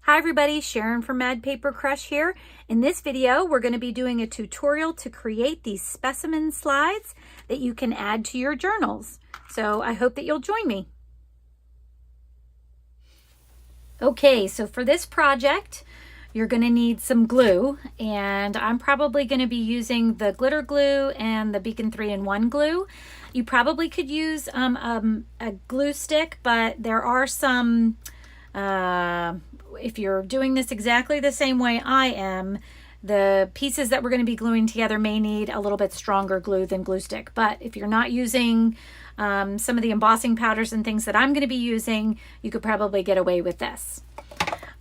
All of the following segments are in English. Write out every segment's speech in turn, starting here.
Hi everybody, Sharon from Mad Paper Crush here. In this video, we're going to be doing a tutorial to create these specimen slides that you can add to your journals. So I hope that you'll join me. Okay, so for this project, you're going to need some glue, and I'm probably going to be using the glitter glue and the Beacon 3-in-1 glue. You probably could use a glue stick, but there are some if you're doing this exactly the same way I am, the pieces that we're going to be gluing together may need a little bit stronger glue than glue stick. But if you're not using some of the embossing powders and things that I'm going to be using, you could probably get away with this.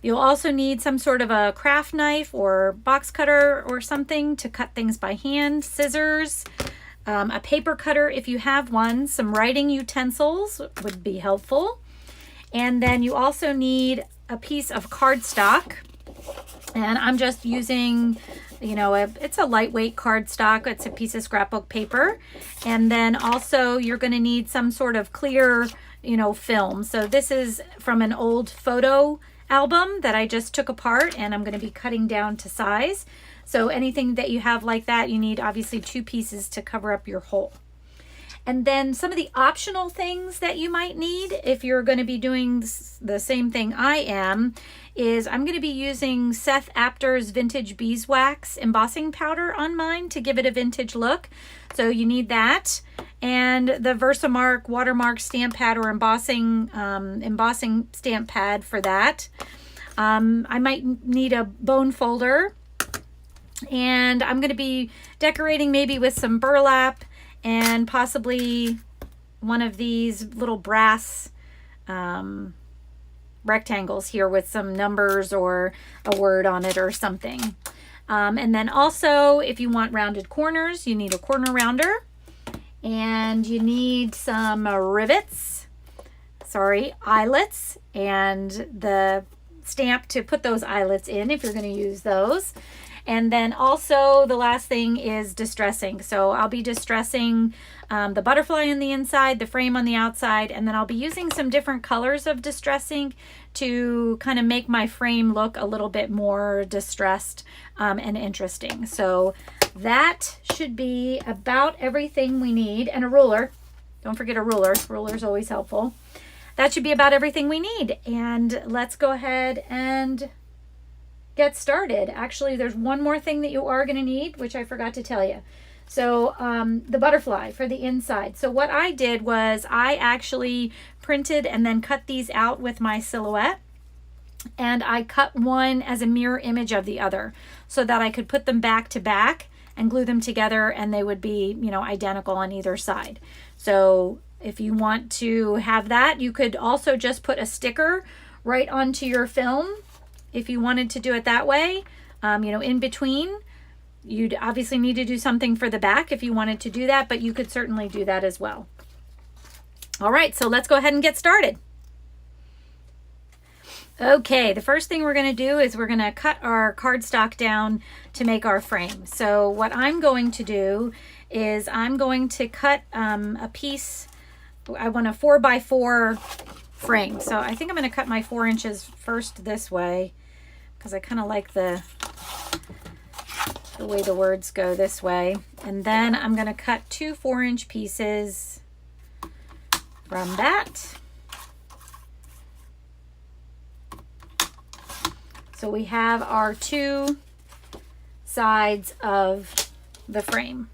You'll also need some sort of a craft knife or box cutter or something to cut things by hand, scissors, a paper cutter if you have one, some writing utensils would be helpful. And then you also need a piece of cardstock, and I'm just using, it's a lightweight cardstock. It's a piece of scrapbook paper. And then also you're going to need some sort of clear, film. So this is from an old photo album that I just took apart, and I'm going to be cutting down to size. So anything that you have like that, you need obviously two pieces to cover up your hole. And then some of the optional things that you might need if you're going to be doing the same thing I am is I'm going to be using Seth Apter's Vintage Beeswax embossing powder on mine to give it a vintage look. So you need that. And the Versamark watermark stamp pad or embossing stamp pad for that. I might need a bone folder. And I'm going to be decorating maybe with some burlap and possibly one of these little brass rectangles here with some numbers or a word on it or something. And then also, if you want rounded corners, you need a corner rounder, and you need some eyelets, and the stamp to put those eyelets in if you're going to use those. And then also the last thing is distressing. So I'll be distressing the butterfly on the inside, the frame on the outside, and then I'll be using some different colors of distressing to kind of make my frame look a little bit more distressed and interesting. So that should be about everything we need. And a ruler. Don't forget a ruler. Ruler's always helpful. That should be about everything we need. And let's go ahead and get started. Actually, there's one more thing that you are going to need, which I forgot to tell you. So the butterfly for the inside. So what I did was I actually printed and then cut these out with my silhouette, and I cut one as a mirror image of the other so that I could put them back to back and glue them together, and they would be, identical on either side. So if you want to have that, you could also just put a sticker right onto your film if you wanted to do it that way. In between, you'd obviously need to do something for the back if you wanted to do that, but you could certainly do that as well. All right, so let's go ahead and get started. Okay, the first thing we're going to do is we're going to cut our cardstock down to make our frame. So what I'm going to do is I'm going to cut a piece. I want a 4x4 frame. So I think I'm going to cut my 4 inches first this way, because I kind of like the way the words go this way. And then I'm going to cut 2 4-inch pieces from that. So we have our 2 sides of the frame.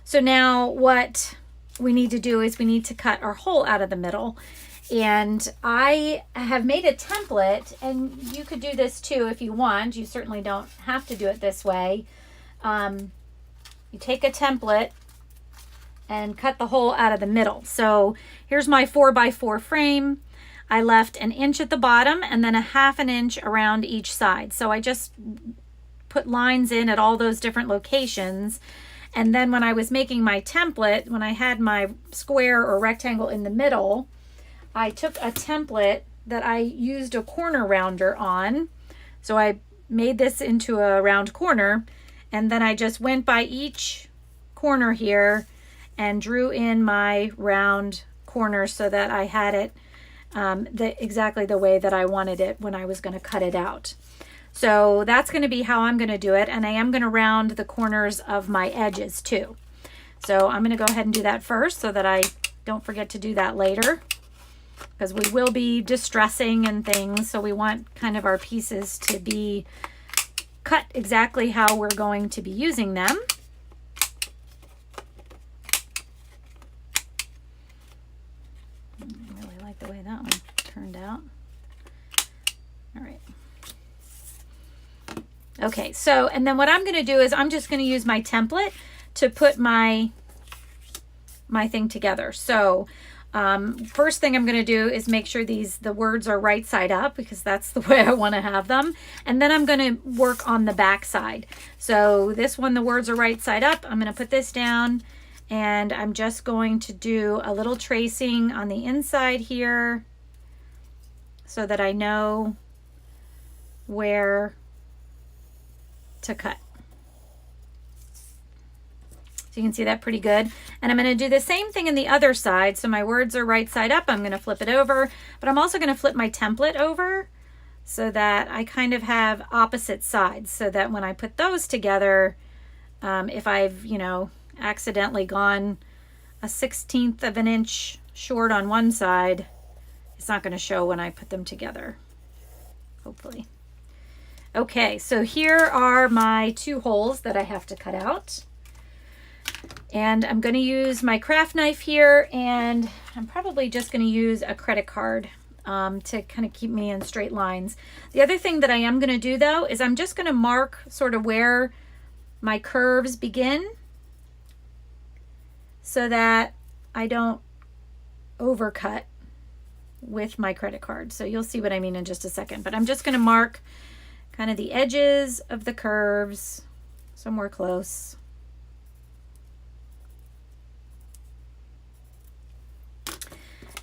So now what we need to do is we need to cut our hole out of the middle. And I have made a template, and you could do this too if you want. You certainly don't have to do it this way. You take a template and cut the hole out of the middle. So here's my 4x4 frame. I left 1 inch at the bottom and then 1/2 inch around each side. So I just put lines in at all those different locations. And then when I was making my template, when I had my square or rectangle in the middle, I took a template that I used a corner rounder on. So I made this into a round corner, and then I just went by each corner here and drew in my round corner so that I had it exactly the way that I wanted it when I was going to cut it out. So that's going to be how I'm going to do it. And I am going to round the corners of my edges too. So I'm going to go ahead and do that first so that I don't forget to do that later, because we will be distressing and things. So we want kind of our pieces to be cut exactly how we're going to be using them. I really like the way that one turned out. All right. Okay, so, and then what I'm going to do is I'm just going to use my template to put my thing together. So first thing I'm going to do is make sure the words are right side up, because that's the way I want to have them. And then I'm going to work on the back side. So this one, the words are right side up. I'm going to put this down, and I'm just going to do a little tracing on the inside here so that I know where to cut. So you can see that pretty good. And I'm going to do the same thing in the other side. So my words are right side up. I'm going to flip it over, but I'm also going to flip my template over so that I kind of have opposite sides, so that when I put those together, if I've, you know, accidentally gone a 1/16 of an inch short on one side, it's not going to show when I put them together, hopefully. Okay, so here are my 2 holes that I have to cut out. And I'm going to use my craft knife here, and I'm probably just going to use a credit card to kind of keep me in straight lines. The other thing that I am going to do though is I'm just going to mark sort of where my curves begin so that I don't overcut with my credit card. So you'll see what I mean in just a second, but I'm just going to mark kind of the edges of the curves somewhere close.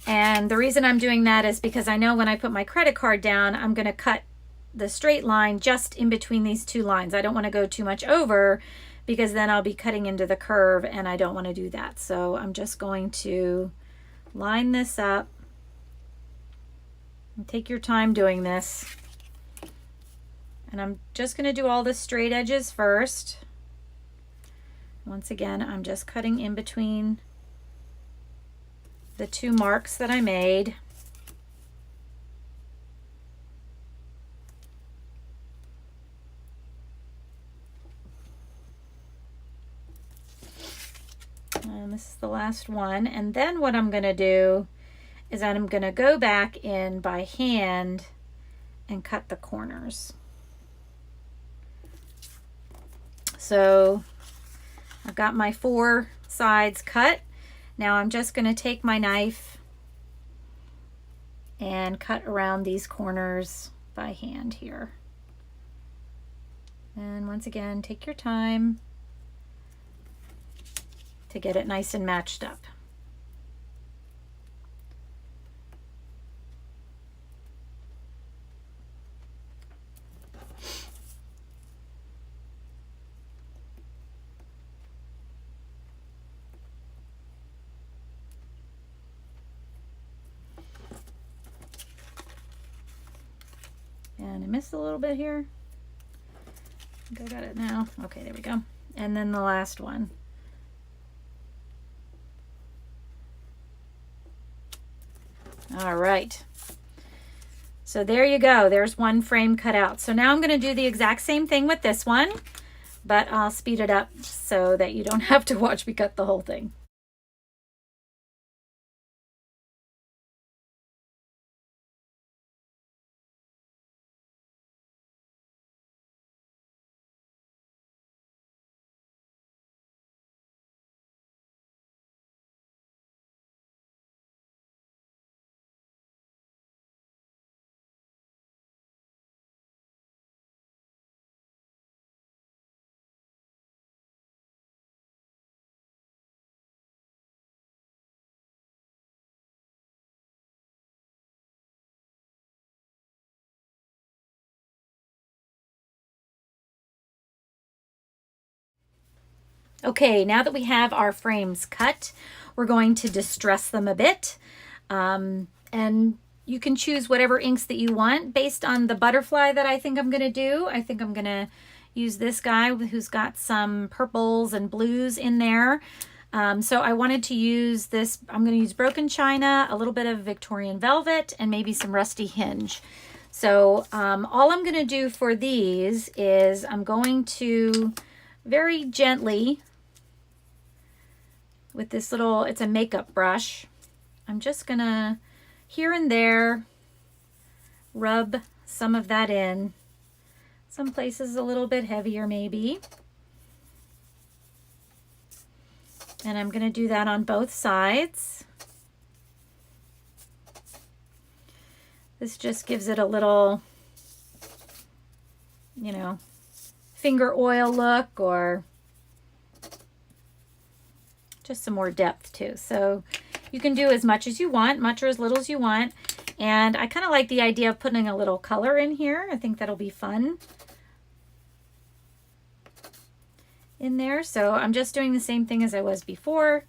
And the reason I'm doing that is because I know when I put my credit card down, I'm going to cut the straight line just in between these 2 lines. I don't want to go too much over, because then I'll be cutting into the curve, and I don't want to do that. So I'm just going to line this up. And take your time doing this. And I'm just going to do all the straight edges first. Once again, I'm just cutting in between the 2 marks that I made. And this is the last one. And then what I'm going to do is I'm going to go back in by hand and cut the corners. So I've got my 4 sides cut. Now I'm just going to take my knife and cut around these corners by hand here. And once again, take your time to get it nice and matched up. And I missed a little bit here. I think I got it now. Okay, there we go. And then the last one. All right. So there you go. There's one frame cut out. So now I'm going to do the exact same thing with this one, but I'll speed it up so that you don't have to watch me cut the whole thing. Okay, now that we have our frames cut, we're going to distress them a bit. And you can choose whatever inks that you want based on the butterfly that I think I'm going to do. I think I'm going to use this guy who's got some purples and blues in there. So I wanted to use this. I'm going to use broken china, a little bit of Victorian velvet, and maybe some rusty hinge. So all I'm going to do for these is I'm going to very gently, with this little, it's a makeup brush, I'm just going to here and there rub some of that in. Some places a little bit heavier maybe. And I'm going to do that on both sides. This just gives it a little, you know, finger oil look, or just some more depth too. So you can do as much as you want, much or as little as you want. And I kind of like the idea of putting a little color in here. I think that'll be fun in there. So I'm just doing the same thing as I was before.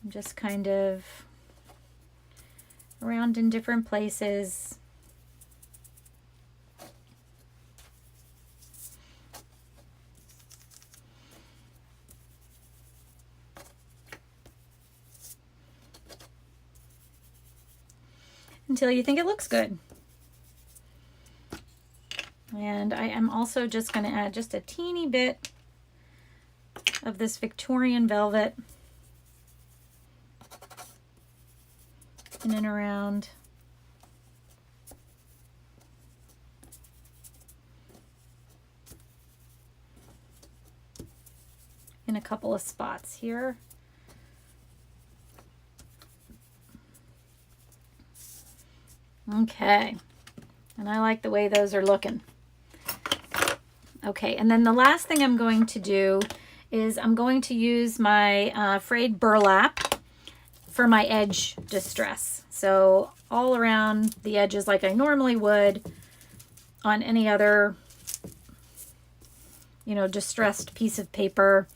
I'm just kind of around in different places. Until you think it looks good. And I am also just going to add just a teeny bit of this Victorian velvet in and around. In a couple of spots here. Okay, and I like the way those are looking. Okay, and then the last thing I'm going to do is I'm going to use my frayed burlap for my edge distress. So all around the edges like I normally would on any other, you know, distressed piece of paper.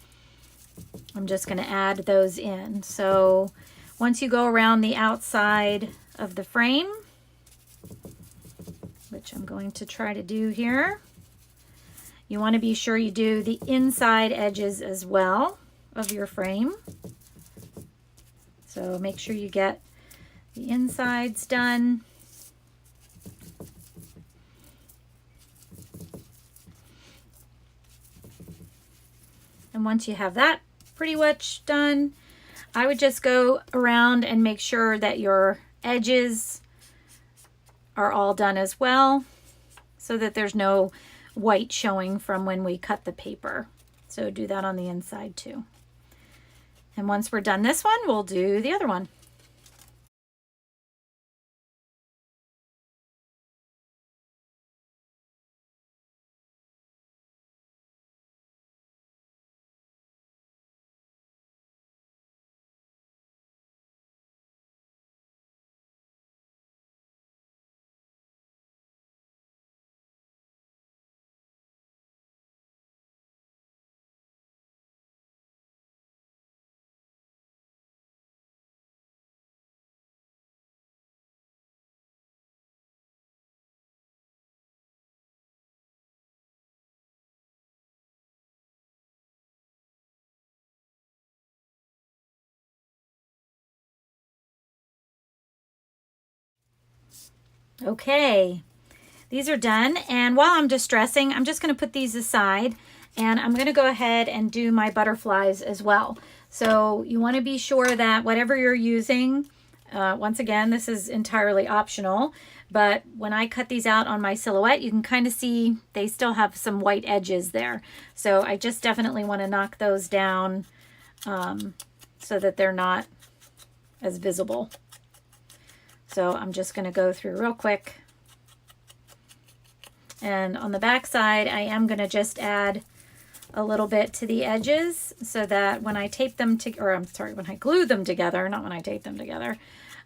I'm just going to add those in. So once you go around the outside of the frame, which I'm going to try to do here, you want to be sure you do the inside edges as well of your frame. So make sure you get the insides done. And once you have that pretty much done, I would just go around and make sure that your edges are all done as well, so that there's no white showing from when we cut the paper. So do that on the inside too. And once we're done this one, we'll do the other one. Okay, these are done, and while I'm distressing, I'm just going to put these aside, and I'm going to go ahead and do my butterflies as well. So you want to be sure that whatever you're using, once again, this is entirely optional, but when I cut these out on my silhouette, you can kind of see they still have some white edges there. So I just definitely want to knock those down so that they're not as visible. So I'm just going to go through real quick. And on the back side, I am going to just add a little bit to the edges so that when I tape them to, or I'm sorry, when I glue them together, not when I tape them together,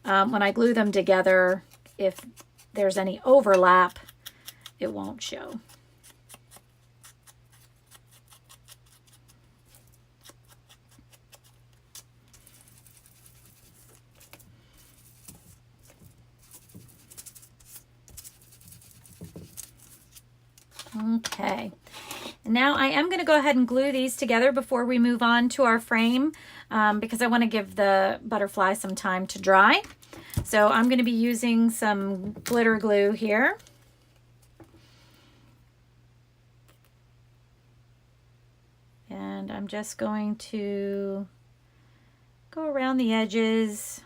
when I glue them together, if there's any overlap, it won't show. Okay, and now I am going to go ahead and glue these together before we move on to our frame because I want to give the butterfly some time to dry. So I'm going to be using some glitter glue here. And I'm just going to go around the edges.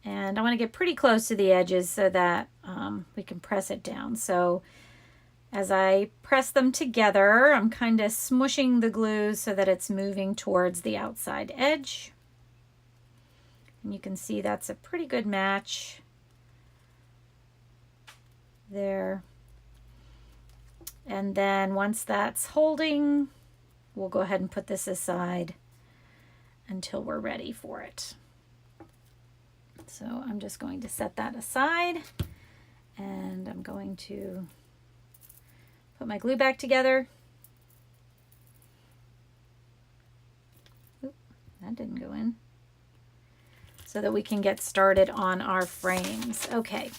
And I want to get pretty close to the edges so that we can press it down. So as I press them together, I'm kind of smushing the glue so that it's moving towards the outside edge. And you can see that's a pretty good match there. And then once that's holding, we'll go ahead and put this aside until we're ready for it. So I'm just going to set that aside, and I'm going to put my glue back together. Oop, that didn't go in. So that we can get started on our frames. Okay,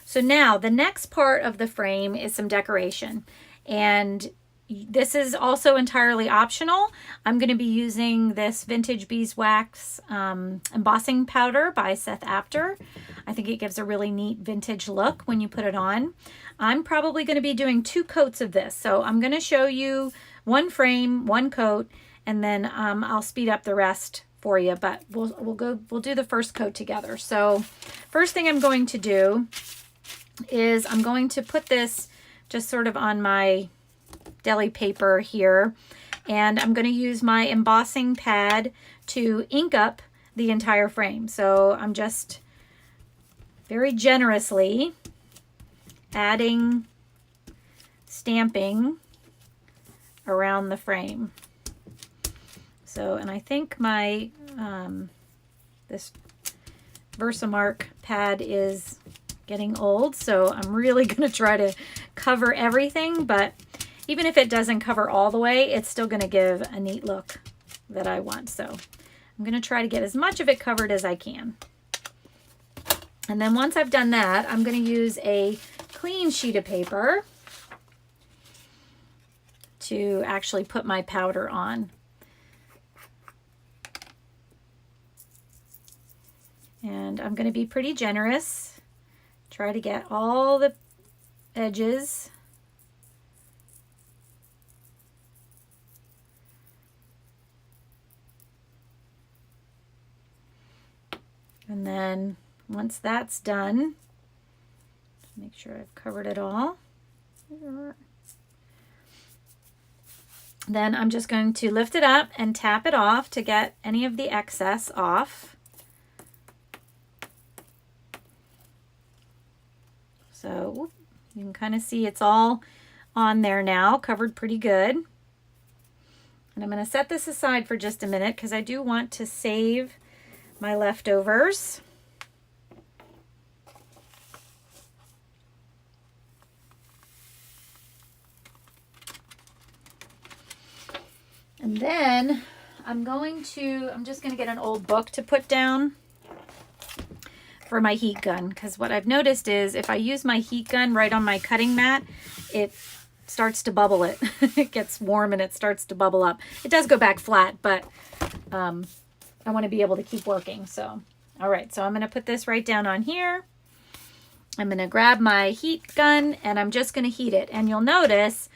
so now the next part of the frame is some decoration. And this is also entirely optional. I'm going to be using this Vintage Beeswax embossing powder by Seth Apter. I think it gives a really neat vintage look when you put it on. I'm probably going to be doing 2 coats of this. So I'm going to show you 1 frame, 1 coat, and then I'll speed up the rest for you, but we'll do the first coat together. So first thing I'm going to do is I'm going to put this just sort of on my deli paper here, and I'm going to use my embossing pad to ink up the entire frame. So I'm just very generously adding stamping around the frame. So, and I think my this Versamark pad is getting old, so I'm really going to try to cover everything, but even if it doesn't cover all the way, it's still going to give a neat look that I want. So I'm going to try to get as much of it covered as I can. And then once I've done that, I'm going to use a clean sheet of paper to actually put my powder on. And I'm going to be pretty generous. Try to get all the edges. And then once that's done, make sure I've covered it all. Then I'm just going to lift it up and tap it off to get any of the excess off. So you can kind of see it's all on there now, covered pretty good. And I'm going to set this aside for just a minute because I do want to save my leftovers. And then I'm just going to get an old book to put down for my heat gun, because what I've noticed is if I use my heat gun right on my cutting mat, it starts to bubble it. It gets warm and it starts to bubble up. It does go back flat, but I want to be able to keep working. So, all right, so I'm going to put this right down on here. I'm going to grab my heat gun and I'm just going to heat it. And you'll notice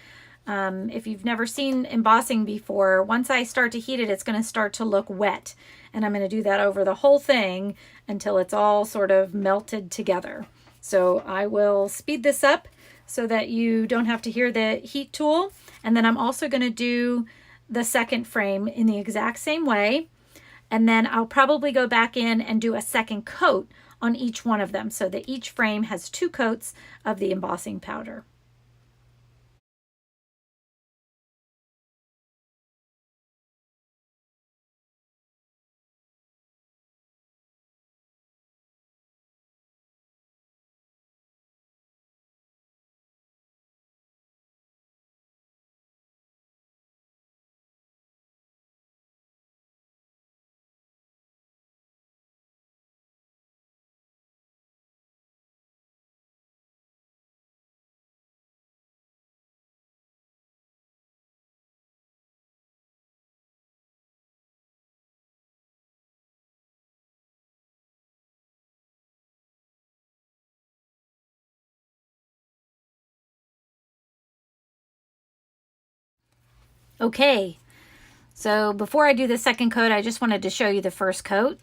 if you've never seen embossing before, once I start to heat it, it's going to start to look wet. And I'm going to do that over the whole thing until it's all sort of melted together. So I will speed this up so that you don't have to hear the heat tool. And then I'm also going to do the second frame in the exact same way. And then I'll probably go back in and do a second coat on each one of them so that each frame has 2 coats of the embossing powder. Okay, so before I do the second coat, I just wanted to show you the first coat.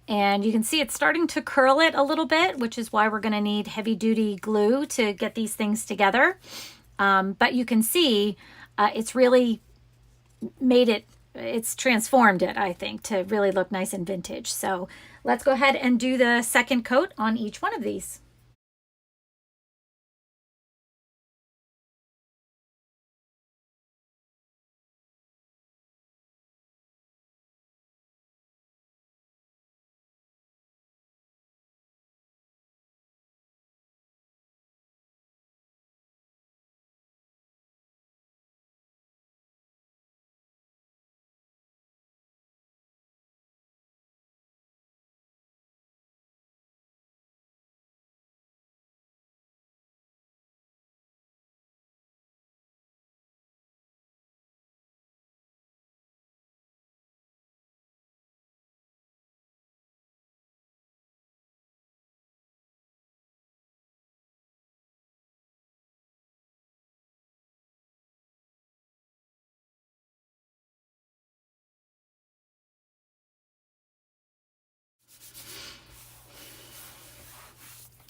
And you can see it's starting to curl it a little bit, which is why we're going to need heavy duty glue to get these things together. But you can see it's really made it, it's transformed it, I think, to really look nice and vintage. So let's go ahead and do the second coat on each one of these.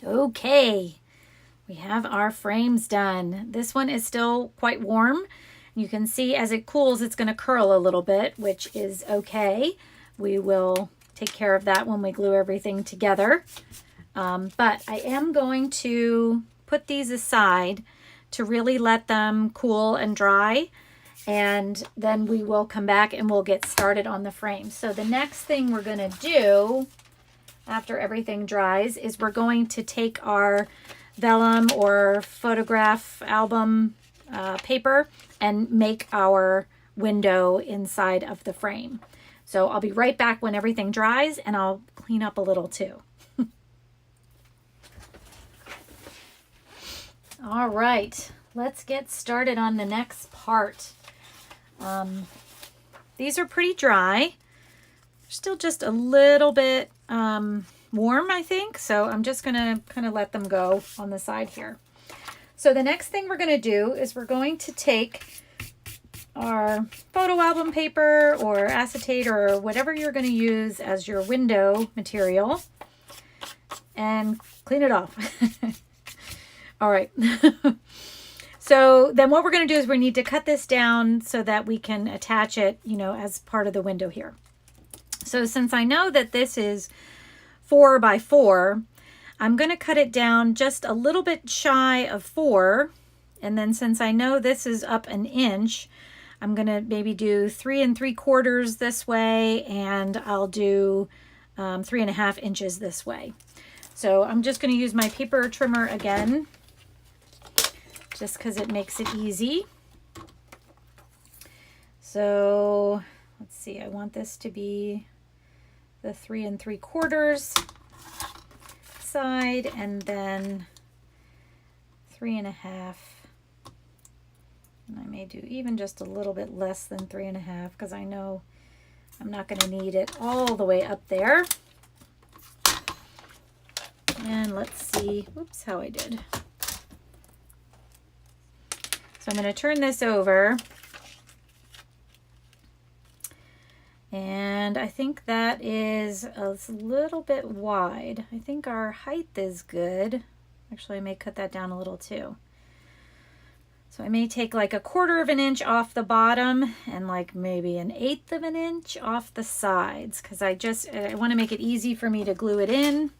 Okay, we have our frames done. This one is still quite warm. You can see as it cools, it's going to curl a little bit, which is okay. We will take care of that when we glue everything together. But I am going to put these aside to really let them cool and dry. And then we will come back and we'll get started on the frame. So the next thing we're going to do after everything dries is we're going to take our vellum or photograph album paper and make our window inside of the frame. So I'll be right back when everything dries, and I'll clean up a little too. All right, let's get started on the next part. These are pretty dry. Still just a little bit warm, I think. So I'm just gonna kind of let them go on the side here. So the next thing we're gonna do is we're going to take our photo album paper or acetate or whatever you're gonna use as your window material and clean it off. All right. So then what we're gonna do is we need to cut this down so that we can attach it, you know, as part of the window here. So since I know that this is 4 by 4, I'm going to cut it down just a little bit shy of 4. And then since I know this is up an inch, I'm going to maybe do 3 3/4 this way, and I'll do 3 1/2 inches this way. So I'm just going to use my paper trimmer again, just because it makes it easy. So let's see, I want this to be the 3 3/4 side, and then 3 1/2. And I may do even just a little bit less than 3 1/2 because I know I'm not going to need it all the way up there. And let's see, whoops, how I did. So I'm going to turn this over. And I think that is a little bit wide. I think our height is good. Actually, I may cut that down a little too. So I may take like 1/4 of an inch off the bottom and like maybe 1/8 of an inch off the sides, because I want to make it easy for me to glue it in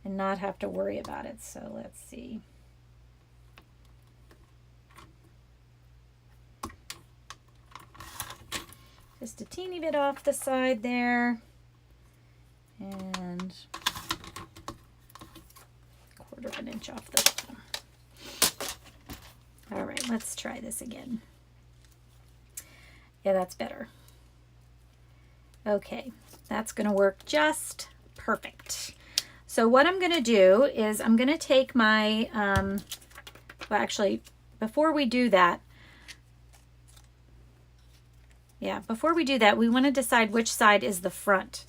and not have to worry about it. So let's see. Just a teeny bit off the side there, and 1/4 of an inch off the bottom. All right, let's try this again. Yeah, that's better. Okay, that's gonna work just perfect. So what I'm gonna do is I'm gonna take my, well actually, before we do that, we want to decide which side is the front.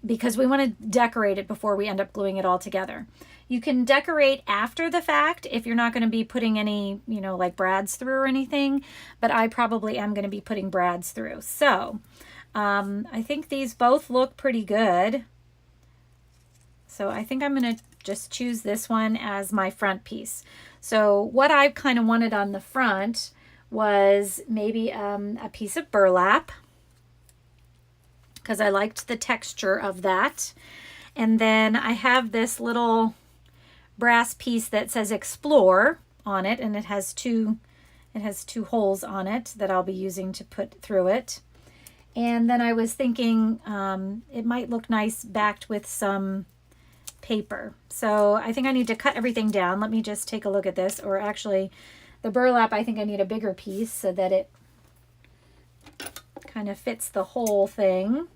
because we want to decorate it before we end up gluing it all together. You can decorate after the fact if you're not going to be putting any, you know, like brads through or anything, but I probably am going to be putting brads through. So I think these both look pretty good. So I think I'm going to just choose this one as my front piece. So what I kind of wanted on the front was maybe a piece of burlap, because I liked the texture of that. And then I have this little brass piece that says Explore on it, and it has two holes on it that I'll be using to put through it. And then I was thinking it might look nice backed with some paper. So I think I need to cut everything down. Let me just take a look at this. Or actually, the burlap, I think I need a bigger piece so that it kind of fits the whole thing.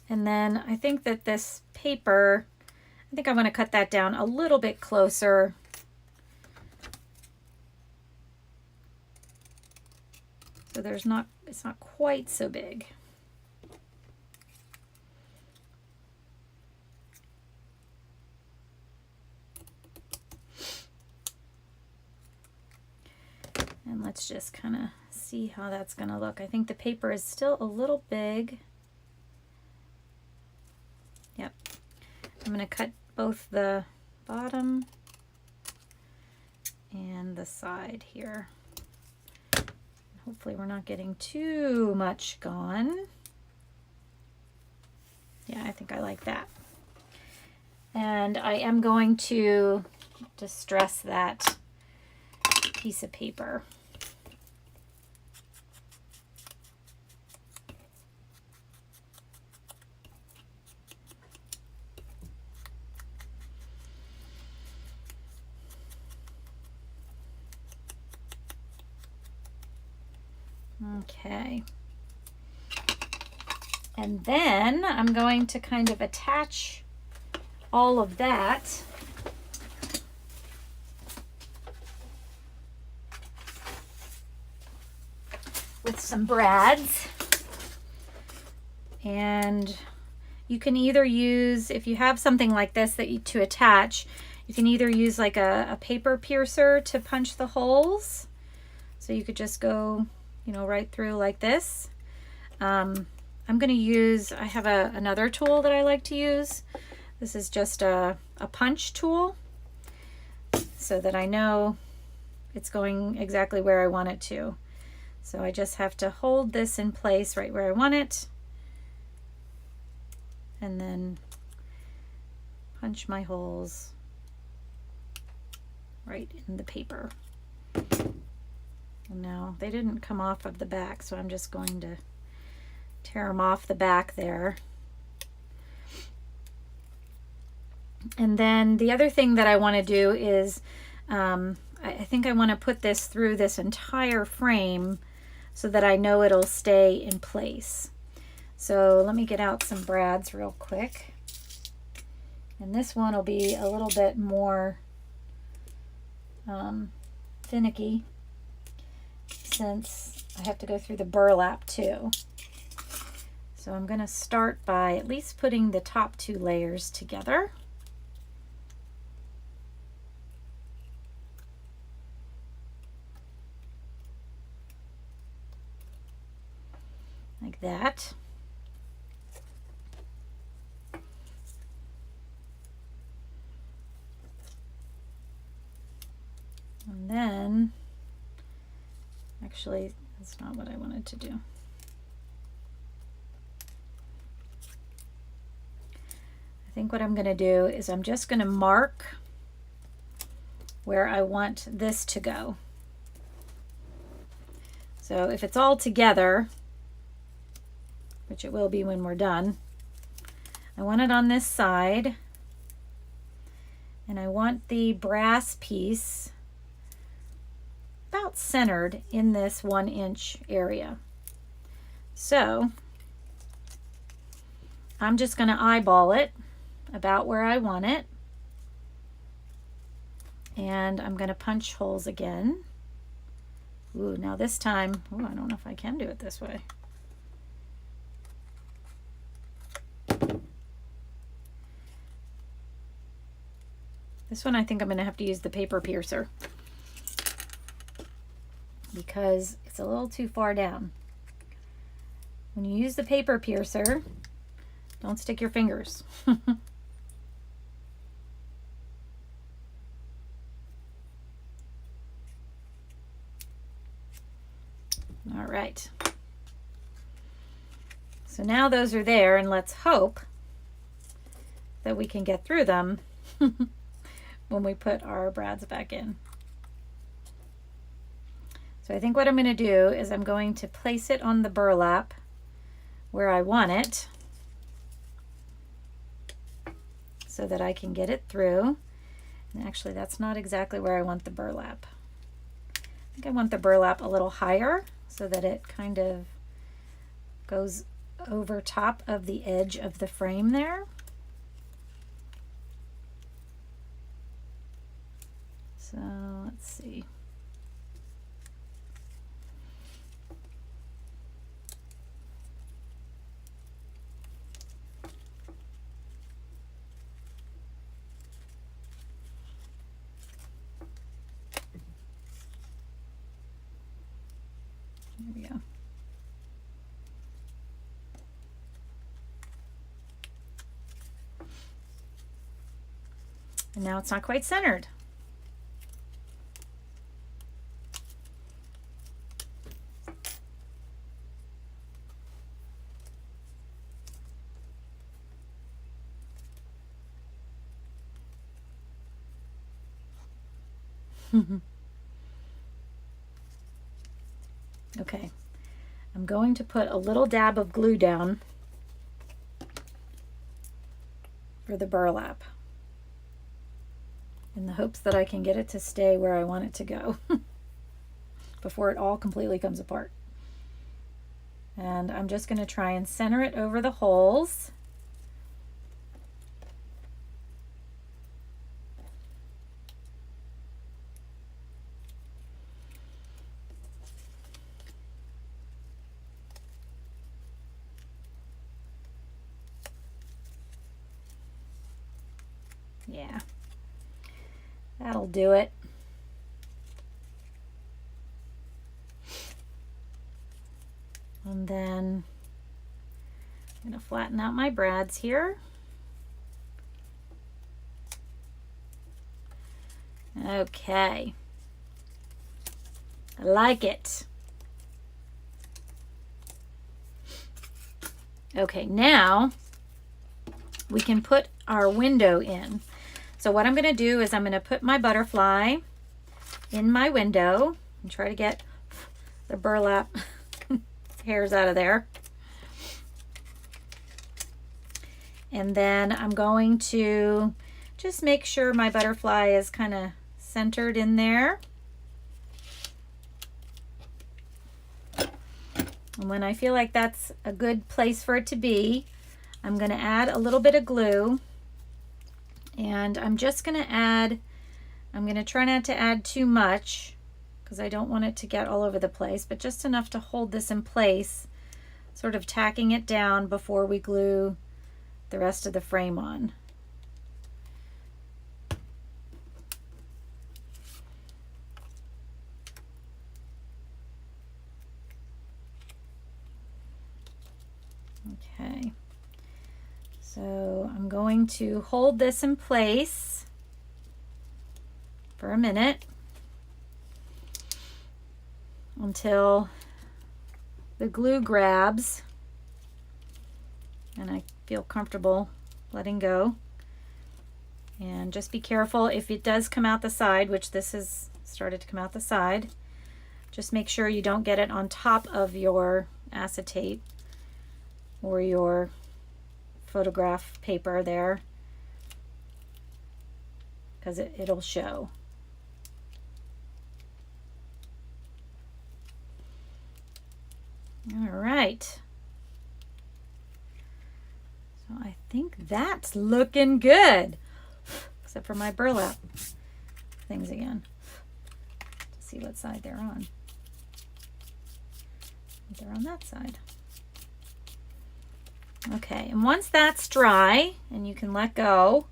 And then I think that this paper, I think I'm going to cut that down a little bit closer. So it's not quite so big. And let's just kind of see how that's going to look. I think the paper is still a little big. Yep. I'm going to cut both the bottom and the side here. Hopefully we're not getting too much gone. Yeah, I think I like that. And I am going to distress that piece of paper. Okay. And then I'm going to kind of attach all of that with some brads. And you can either use, if you have something like this to attach, you can either use like a paper piercer to punch the holes. So you could just go, you know, right through like this. I'm going to use, I have another tool that I like to use. This is just a punch tool so that I know it's going exactly where I want it to. So I just have to hold this in place right where I want it and then punch my holes right in the paper. And now they didn't come off of the back, so I'm just going to tear them off the back there. And then the other thing that I want to do is I think I want to put this through this entire frame so that I know it'll stay in place. So let me get out some brads real quick. And this one will be a little bit more finicky, since I have to go through the burlap too. So I'm going to start by at least putting the top two layers together. Like that. And then, actually, that's not what I wanted to do. I think what I'm going to do is I'm just going to mark where I want this to go. So if it's all together, which it will be when we're done, I want it on this side, and I want the brass piece about centered in this 1 inch area. So I'm just going to eyeball it about where I want it. And I'm going to punch holes again. Ooh, now this time, ooh, I don't know if I can do it this way. This one I think I'm going to have to use the paper piercer because it's a little too far down. When you use the paper piercer, don't stick your fingers. All right. So now those are there, and let's hope that we can get through them when we put our brads back in. So I think what I'm going to do is I'm going to place it on the burlap where I want it so that I can get it through. And actually, that's not exactly where I want the burlap. I think I want the burlap a little higher so that it kind of goes over top of the edge of the frame there. So let's see. There we go. And now it's not quite centered. Okay, I'm going to put a little dab of glue down for the burlap in the hopes that I can get it to stay where I want it to go before it all completely comes apart. And I'm just going to try and center it over the holes. Yeah, that'll do it. And then I'm going to flatten out my brads here. Okay, I like it. Okay, now we can put our window in. So what I'm going to do is I'm going to put my butterfly in my window and try to get the burlap hairs out of there. And then I'm going to just make sure my butterfly is kind of centered in there. And when I feel like that's a good place for it to be, I'm going to add a little bit of glue. And I'm just going to add, I'm going to try not to add too much because I don't want it to get all over the place, but just enough to hold this in place, sort of tacking it down before we glue the rest of the frame on. Okay. So I'm going to hold this in place for a minute until the glue grabs and I feel comfortable letting go. And just be careful if it does come out the side, which this has started to come out the side, just make sure you don't get it on top of your acetate or your photograph paper there, because it'll show. All right. So I think that's looking good, except for my burlap. things again to see what side they're on. They're on that side. Okay, and once that's dry and you can let go,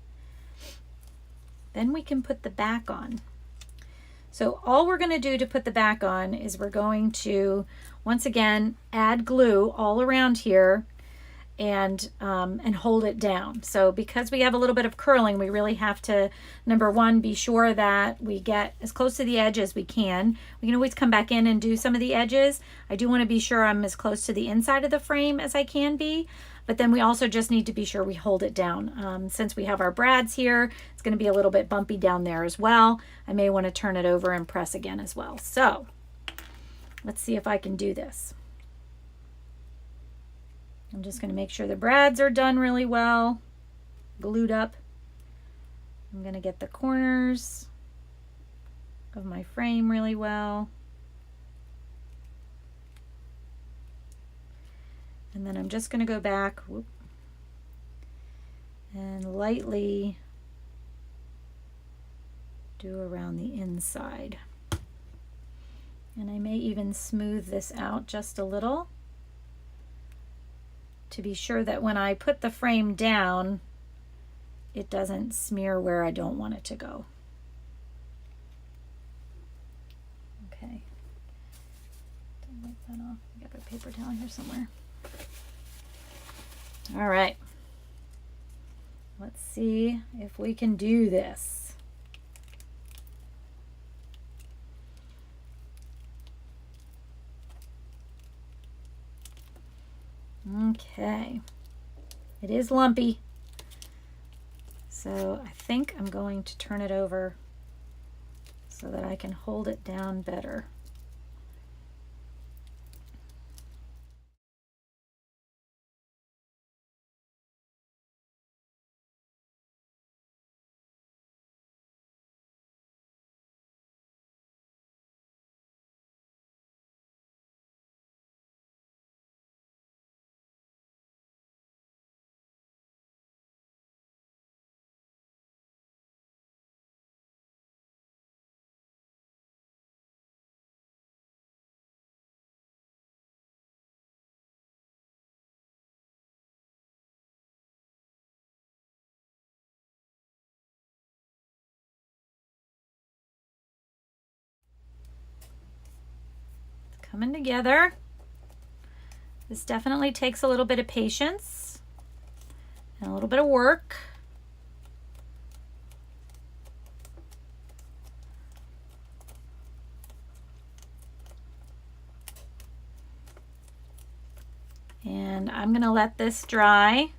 then we can put the back on. So all we're going to do to put the back on is we're going to, once again, add glue all around here and hold it down. So because we have a little bit of curling, we really have to, number one, be sure that we get as close to the edge as we can. We can always come back in and do some of the edges. I do want to be sure I'm as close to the inside of the frame as I can be, but then we also just need to be sure we hold it down. Since we have our brads here, it's going to be a little bit bumpy down there as well. I may want to turn it over and press again as well. So let's see if I can do this. I'm just going to make sure the brads are done really well, glued up. I'm going to get the corners of my frame really well. And then I'm just going to go back and lightly do around the inside. And I may even smooth this out just a little to be sure that when I put the frame down, it doesn't smear where I don't want it to go. Okay. Don't wipe that off. I got a paper towel here somewhere. All right. Let's see if we can do this. Okay, it is lumpy, so I think I'm going to turn it over so that I can hold it down better. Coming together. This definitely takes a little bit of patience and a little bit of work. And I'm going to let this dry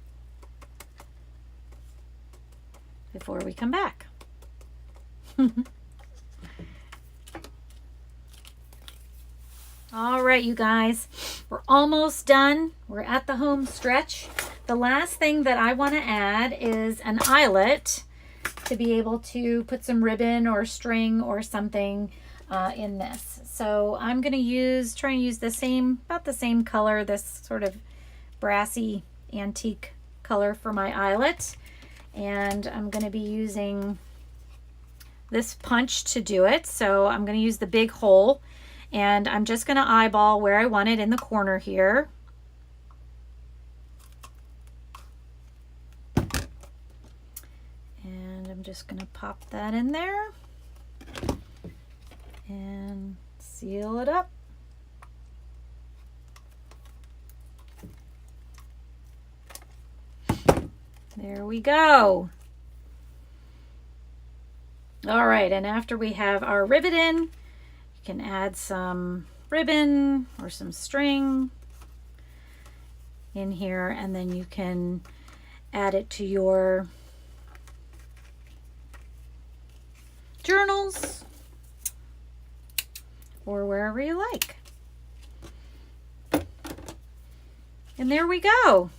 before we come back. All right, you guys, we're almost done. We're at the home stretch. The last thing that I want to add is an eyelet to be able to put some ribbon or string or something in this. So I'm going to try and use the same, about the same color, this sort of brassy antique color for my eyelet. And I'm going to be using this punch to do it. So I'm going to use the big hole. And I'm just going to eyeball where I want it in the corner here. And I'm just going to pop that in there and seal it up. There we go. All right, and after we have our rivet in, can add some ribbon or some string in here, and then you can add it to your journals or wherever you like. And there we go.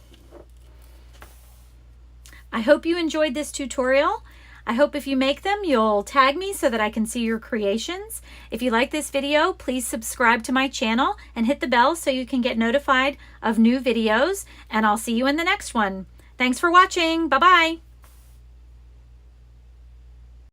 I hope you enjoyed this tutorial. I hope if you make them, you'll tag me so that I can see your creations. If you like this video, please subscribe to my channel and hit the bell so you can get notified of new videos, and I'll see you in the next one. Thanks for watching. Bye-bye.